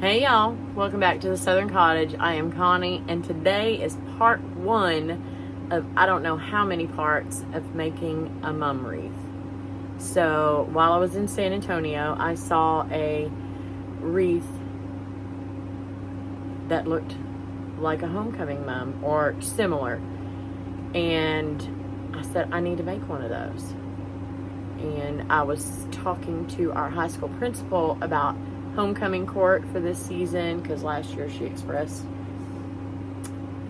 Hey y'all, welcome back to the Southern Cottage. I am Connie, and today is part one of I don't know how many parts of making a mum wreath. So while I was in San Antonio, I saw a wreath that looked like a homecoming mum or similar, and I said I need to make one of those. And I was talking to our high school principal about homecoming court for this season, because last year she expressed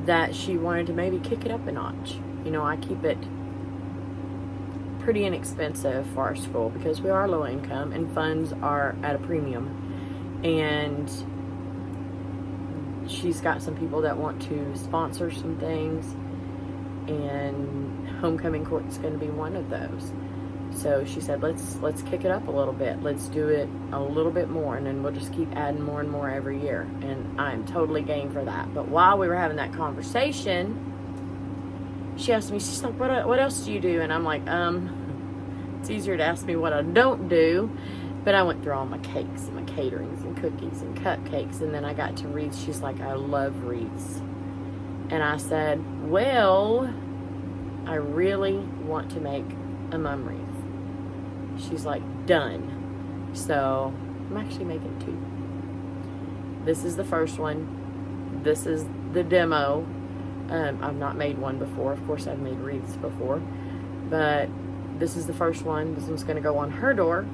that she wanted to maybe kick it up a notch. You know, I keep it pretty inexpensive for our school because we are low income and funds are at a premium, and she's got some people that want to sponsor some things, and homecoming court is going to be one of those. So she said, let's kick it up a little bit. Let's do it a little bit more, and then we'll just keep adding more and more every year. And I'm totally game for that. But while we were having that conversation, she asked me, she's like, what else do you do? And I'm like, it's easier to ask me what I don't do. But I went through all my cakes and my caterings and cookies and cupcakes, and then I got to wreaths. She's like, I love wreaths. And I said, well, I really want to make a mum wreath. She's like, done. So I'm actually making two. This is the first one. This is the demo. I've not made one before. Of course, I've made wreaths before, but this is the first one. This one's going to go on her door,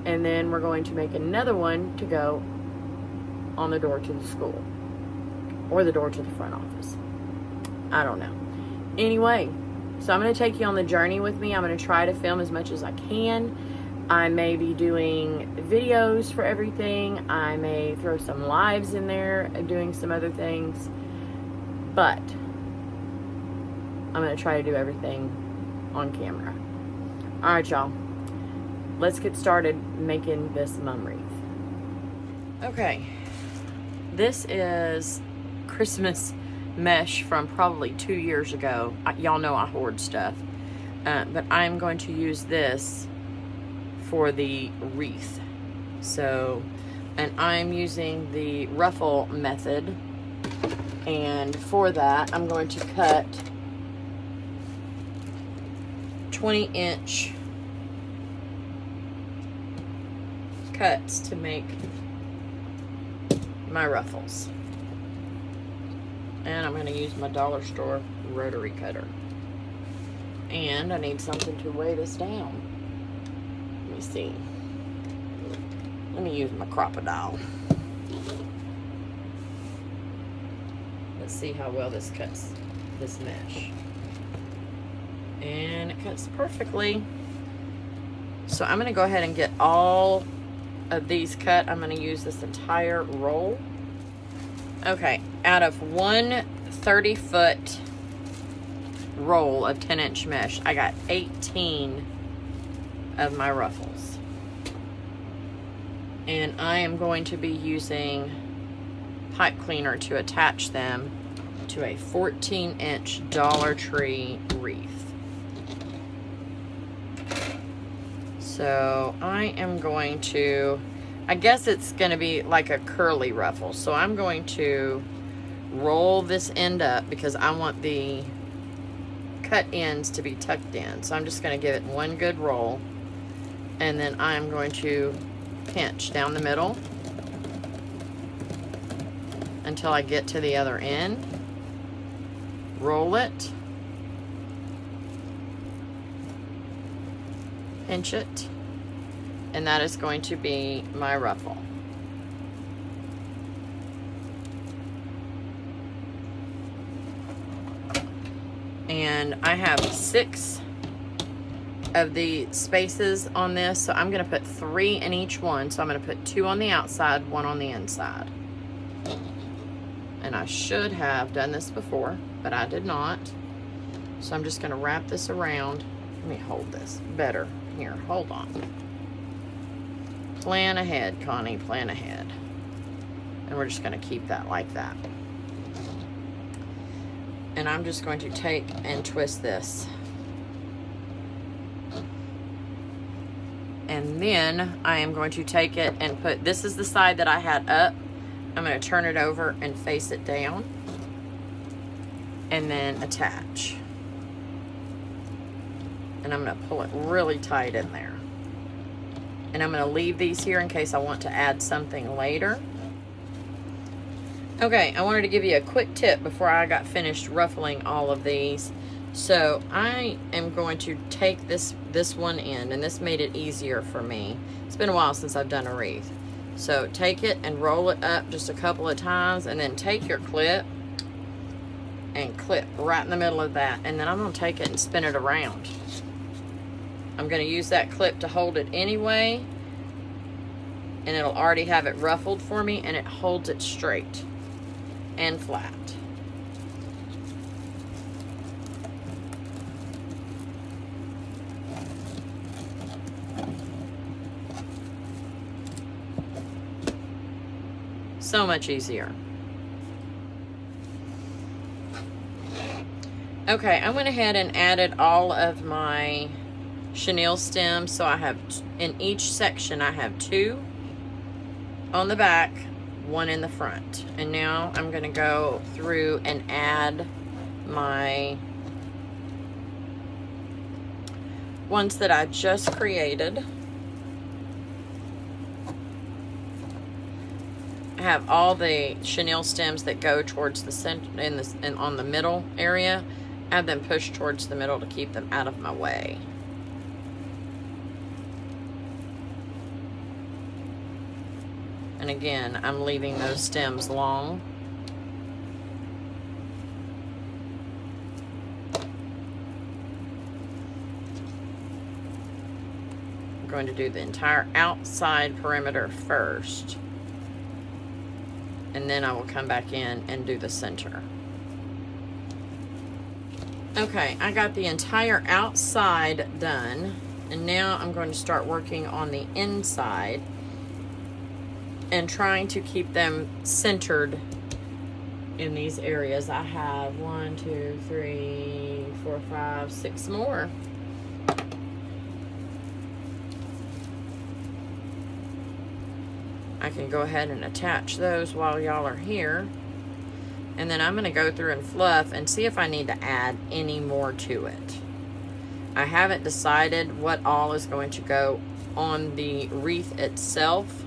and then we're going to make another one to go on the door to the school or the door to the front office. I don't know. Anyway, so I'm going to take you on the journey with me. I'm going to try to film as much as I can. I may be doing videos for everything. I may throw some lives in there doing some other things. But I'm going to try to do everything on camera. All right, y'all. Let's get started making this mum wreath. Okay. This is Christmas mesh from probably 2 years ago. Y'all know I hoard stuff, but I'm going to use this for the wreath. So, and I'm using the ruffle method, and for that I'm going to cut 20-inch cuts to make my ruffles. And I'm going to use my dollar store rotary cutter. And I need something to weigh this down. Let me see. Let me use my crocodile. Let's see how well this cuts this mesh. And it cuts perfectly. So I'm going to go ahead and get all of these cut. I'm going to use this entire roll. Okay, out of one 30-foot roll of 10-inch mesh, I got 18 of my ruffles. And I am going to be using pipe cleaner to attach them to a 14-inch Dollar Tree wreath. So I am going to, I guess it's going to be like a curly ruffle. So I'm going to roll this end up because I want the cut ends to be tucked in. So I'm just going to give it one good roll. And then I'm going to pinch down the middle until I get to the other end. Roll it. Pinch it. And that is going to be my ruffle. And I have 6 of the spaces on this, so I'm going to put 3 in each one. So I'm going to put 2 on the outside, 1 on the inside. And I should have done this before, but I did not. So I'm just going to wrap this around. Let me hold this better. Here, hold on. Plan ahead, Connie, plan ahead. And we're just going to keep that like that. And I'm just going to take and twist this. And then I am going to take it and put, this is the side that I had up. I'm going to turn it over and face it down, and then attach. And I'm going to pull it really tight in there. And I'm going to leave these here in case I want to add something later. Okay, I wanted to give you a quick tip before I got finished ruffling all of these. So I am going to take this one in, and this made it easier for me. It's been a while since I've done a wreath. So take it and roll it up just a couple of times, and then take your clip and clip right in the middle of that. And then I'm going to take it and spin it around. I'm going to use that clip to hold it anyway, and it'll already have it ruffled for me, and it holds it straight and flat. So much easier. Okay, I went ahead and added all of my chenille stems. So I have, in each section, I have 2 on the back, 1 in the front. And now I'm going to go through and add my ones that I just created. I have all the chenille stems that go towards the center and on the middle area. I have them pushed towards the middle to keep them out of my way. And again, I'm leaving those stems long. I'm going to do the entire outside perimeter first. And then I will come back in and do the center. Okay, I got the entire outside done. And now I'm going to start working on the inside and trying to keep them centered in these areas. I have 1, 2, 3, 4, 5, 6 more. I can go ahead and attach those while y'all are here. And then I'm going to go through and fluff and see if I need to add any more to it. I haven't decided what all is going to go on the wreath itself,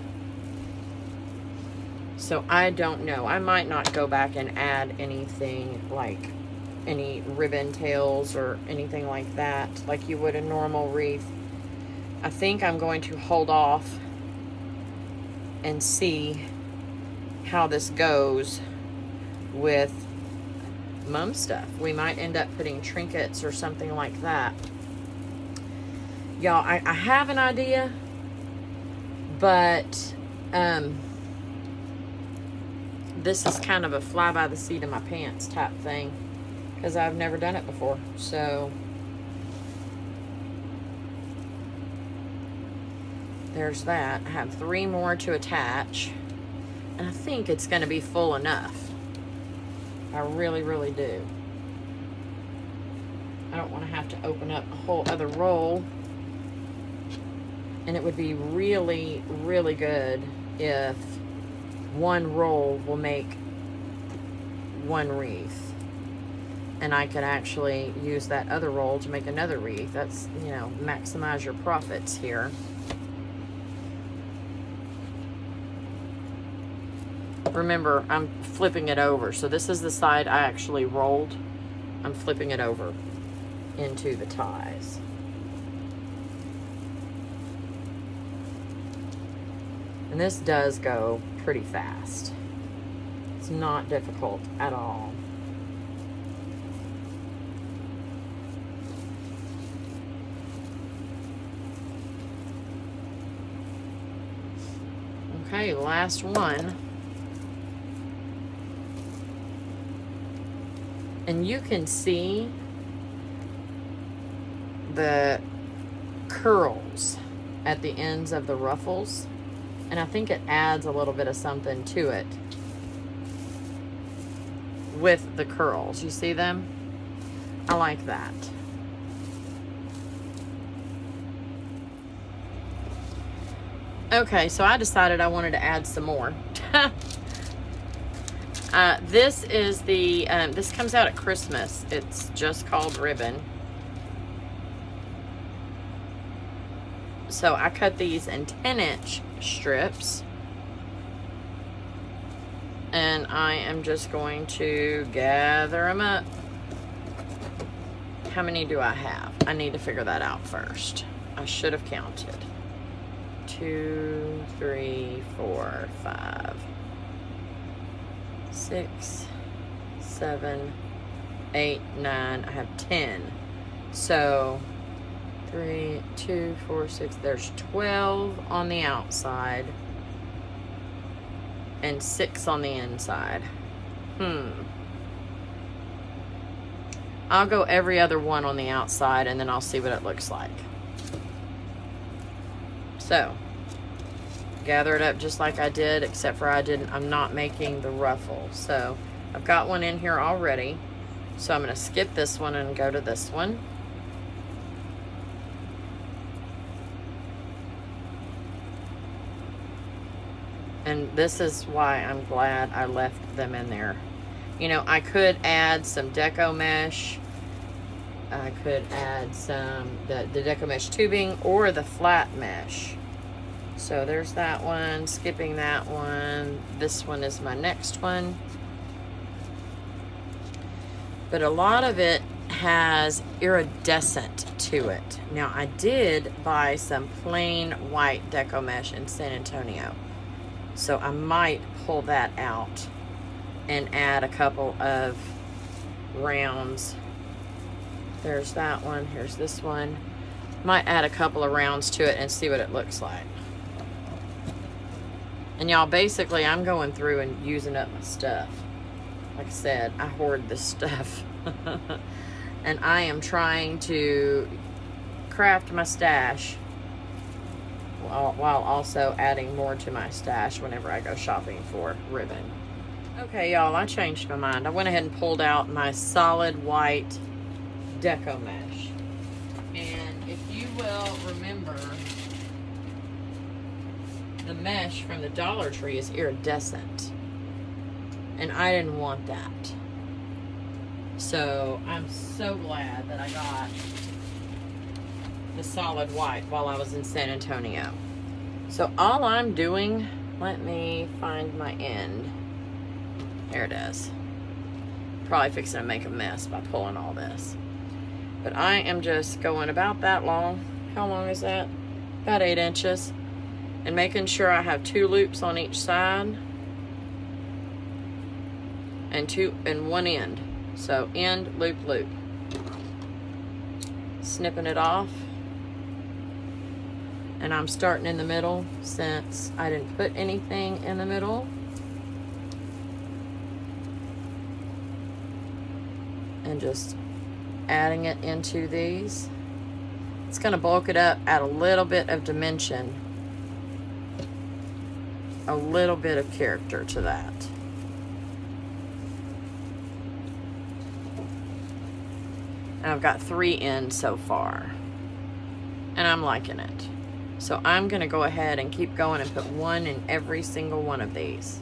so I don't know. I might not go back and add anything like any ribbon tails or anything like that, like you would a normal wreath. I think I'm going to hold off and see how this goes with mum stuff. We might end up putting trinkets or something like that. Y'all, I have an idea, but this is kind of a fly by the seat of my pants type thing, because I've never done it before. So there's that. I have 3 more to attach, and I think it's going to be full enough. I really, really do. I don't want to have to open up a whole other roll, and it would be really, really good if one roll will make one wreath, and I could actually use that other roll to make another wreath. That's, you know, maximize your profits here. Remember, I'm flipping it over. So this is the side I actually rolled. I'm flipping it over into the ties. And this does go pretty fast. It's not difficult at all. Okay, last one. And you can see the curls at the ends of the ruffles. And I think it adds a little bit of something to it with the curls. You see them? I like that. Okay, so I decided I wanted to add some more. This is the, this comes out at Christmas. It's just called ribbon. So I cut these in 10-inch strips. And I am just going to gather them up. How many do I have? I need to figure that out first. I should have counted. 2, 3, 4, 5, 6, 7, 8, 9. I have 10. So 3, 2, 4, 6. There's 12 on the outside and 6 on the inside. I'll go every other one on the outside and then I'll see what it looks like. So, gather it up just like I did, except for I'm not making the ruffle. So, I've got one in here already. So, I'm going to skip this one and go to this one. And this is why I'm glad I left them in there. You know, I could add some deco mesh. I could add some, the deco mesh tubing or the flat mesh. So there's that one, skipping that one. This one is my next one. But a lot of it has iridescent to it. Now I did buy some plain white deco mesh in San Antonio. So I might pull that out and add a couple of rounds. There's that one, here's this one. Might add a couple of rounds to it and see what it looks like. And y'all, basically I'm going through and using up my stuff. Like I said, I hoard this stuff. And I am trying to craft my stash while also adding more to my stash whenever I go shopping for ribbon. Okay, y'all, I changed my mind. I went ahead and pulled out my solid white deco mesh. And if you will remember, the mesh from the Dollar Tree is iridescent. And I didn't want that. So I'm so glad that I got the solid white while I was in San Antonio. So all I'm doing, let me find my end. There it is. Probably fixing to make a mess by pulling all this. But I am just going about that long. How long is that? About 8 inches. And making sure I have 2 loops on each side. And one end. So end, loop, loop. Snipping it off. And I'm starting in the middle since I didn't put anything in the middle. And just adding it into these. It's going to bulk it up, add a little bit of dimension, a little bit of character to that. And I've got 3 in so far, and I'm liking it. So I'm going to go ahead and keep going and put 1 in every single one of these.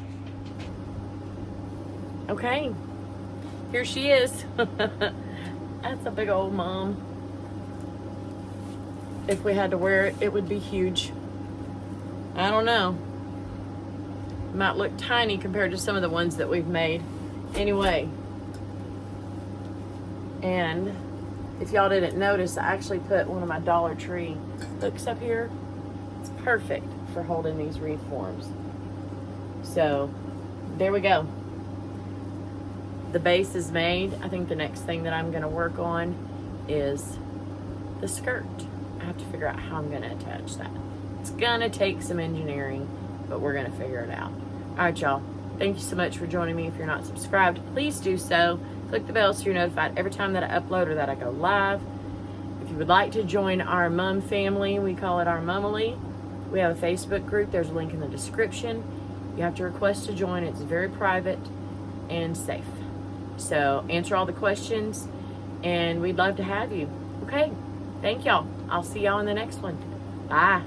Okay, here she is. That's a big old mom. If we had to wear it, it would be huge. I don't know. It might look tiny compared to some of the ones that we've made. Anyway. And if y'all didn't notice, I actually put one of my Dollar Tree hooks up here. It's perfect for holding these wreath forms. So, there we go. The base is made. I think the next thing that I'm going to work on is the skirt. I have to figure out how I'm going to attach that. It's going to take some engineering, but we're going to figure it out. All right, y'all. Thank you so much for joining me. If you're not subscribed, please do so. Click the bell so you're notified every time that I upload or that I go live. If you would like to join our mum family, we call it our Mumily. We have a Facebook group. There's a link in the description. You have to request to join. It's very private and safe. So answer all the questions, and we'd love to have you. Okay, thank y'all. I'll see y'all in the next one. Bye.